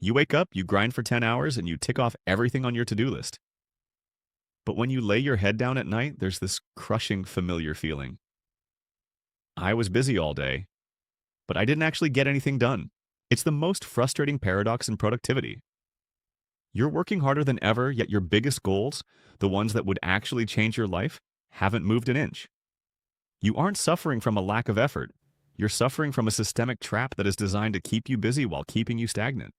You wake up, you grind for 10 hours, and you tick off everything on your to-do list. But when you lay your head down at night, there's this crushing familiar feeling. I was busy all day, but I didn't actually get anything done. It's the most frustrating paradox in productivity. You're working harder than ever, yet your biggest goals, the ones that would actually change your life, haven't moved an inch. You aren't suffering from a lack of effort. You're suffering from a systemic trap that is designed to keep you busy while keeping you stagnant.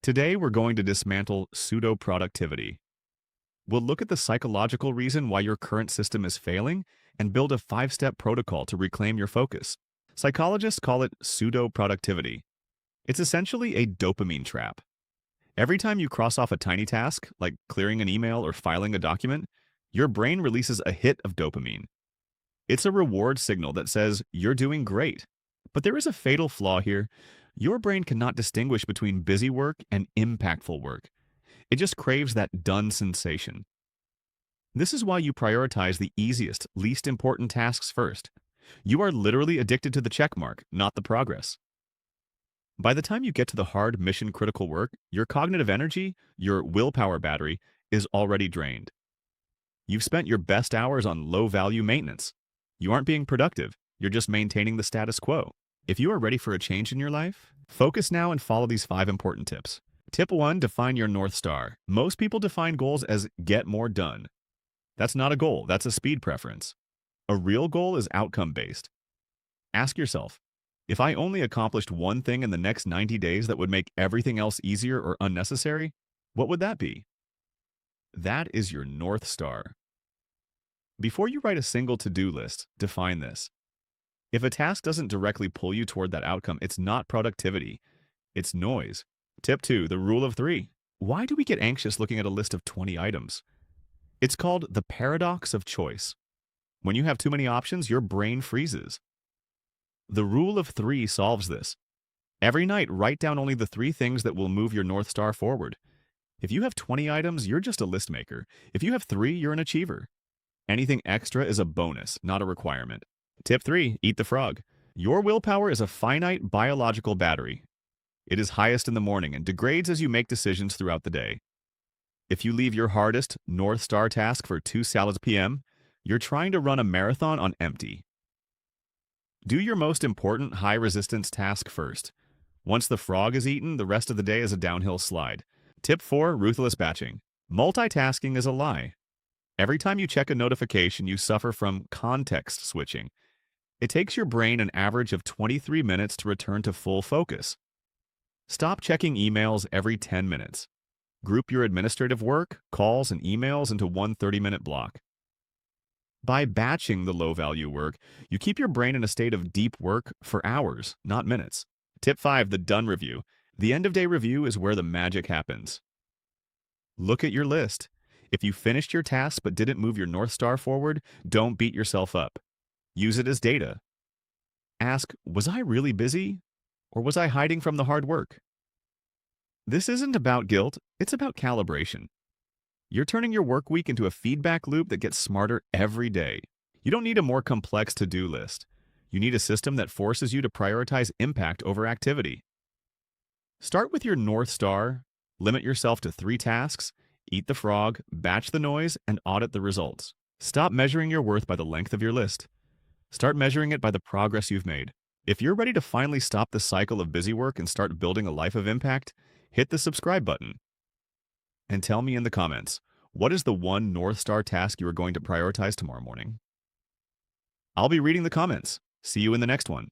Today, we're going to dismantle pseudo-productivity. We'll look at the psychological reason why your current system is failing and build a 5-step protocol to reclaim your focus. Psychologists call it pseudo-productivity. It's essentially a dopamine trap. Every time you cross off a tiny task, like clearing an email or filing a document, your brain releases a hit of dopamine. It's a reward signal that says you're doing great. But there is a fatal flaw here. Your brain cannot distinguish between busy work and impactful work. It just craves that done sensation. This is why you prioritize the easiest, least important tasks first. You are literally addicted to the checkmark, not the progress. By the time you get to the hard, mission-critical work, your cognitive energy, your willpower battery, is already drained. You've spent your best hours on low-value maintenance. You aren't being productive, you're just maintaining the status quo. If you are ready for a change in your life, focus now and follow these 5 important tips. Tip 1, define your North Star. Most people define goals as get more done. That's not a goal, that's a speed preference. A real goal is outcome-based. Ask yourself, if I only accomplished one thing in the next 90 days that would make everything else easier or unnecessary, what would that be? That is your North Star. Before you write a single to-do list, define this. If a task doesn't directly pull you toward that outcome, it's not productivity, it's noise. Tip 2, the rule of 3. Why do we get anxious looking at a list of 20 items? It's called the paradox of choice. When you have too many options, your brain freezes. The rule of 3 solves this. Every night, write down only the 3 things that will move your North Star forward. If you have 20 items, you're just a list maker. If you have 3, you're an achiever. Anything extra is a bonus, not a requirement. Tip 3, eat the frog. Your willpower is a finite biological battery. It is highest in the morning and degrades as you make decisions throughout the day. If you leave your hardest North Star task for 2 salads p.m., you're trying to run a marathon on empty. Do your most important high-resistance task first. Once the frog is eaten, the rest of the day is a downhill slide. Tip 4, ruthless batching. Multitasking is a lie. Every time you check a notification, you suffer from context switching. It takes your brain an average of 23 minutes to return to full focus. Stop checking emails every 10 minutes. Group your administrative work, calls, and emails into one 30-minute block. By batching the low-value work, you keep your brain in a state of deep work for hours, not minutes. Tip 5, the done review. The end-of-day review is where the magic happens. Look at your list. If you finished your task but didn't move your North Star forward, don't beat yourself up. Use it as data. Ask, was I really busy? Or was I hiding from the hard work? This isn't about guilt, it's about calibration. You're turning your work week into a feedback loop that gets smarter every day. You don't need a more complex to-do list. You need a system that forces you to prioritize impact over activity. Start with your North Star, limit yourself to 3 tasks, eat the frog, batch the noise, and audit the results. Stop measuring your worth by the length of your list. Start measuring it by the progress you've made. If you're ready to finally stop the cycle of busy work and start building a life of impact, hit the subscribe button. And tell me in the comments, what is the one North Star task you are going to prioritize tomorrow morning? I'll be reading the comments. See you in the next one.